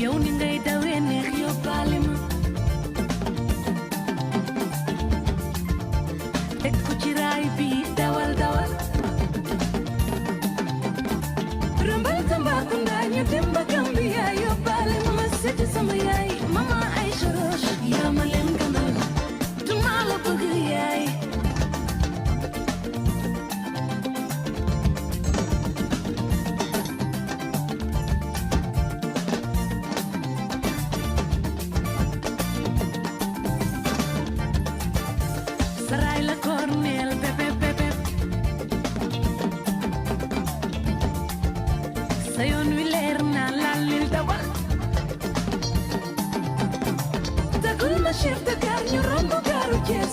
yow ni ngay dawee neex yóbbaale ma teg ko ci raay bi dawal dawal rëmbal Tambacounda ñu dem ba Gambia yóbbaale ma seeti sama yaay mama Aïcha Roche yaa ma leen gënal duma la bëgg yaay saray la korneel bébé bébé sa yoon wi leer na lalil dawal tagul ma chef de gare ñu romb gaaru Thiès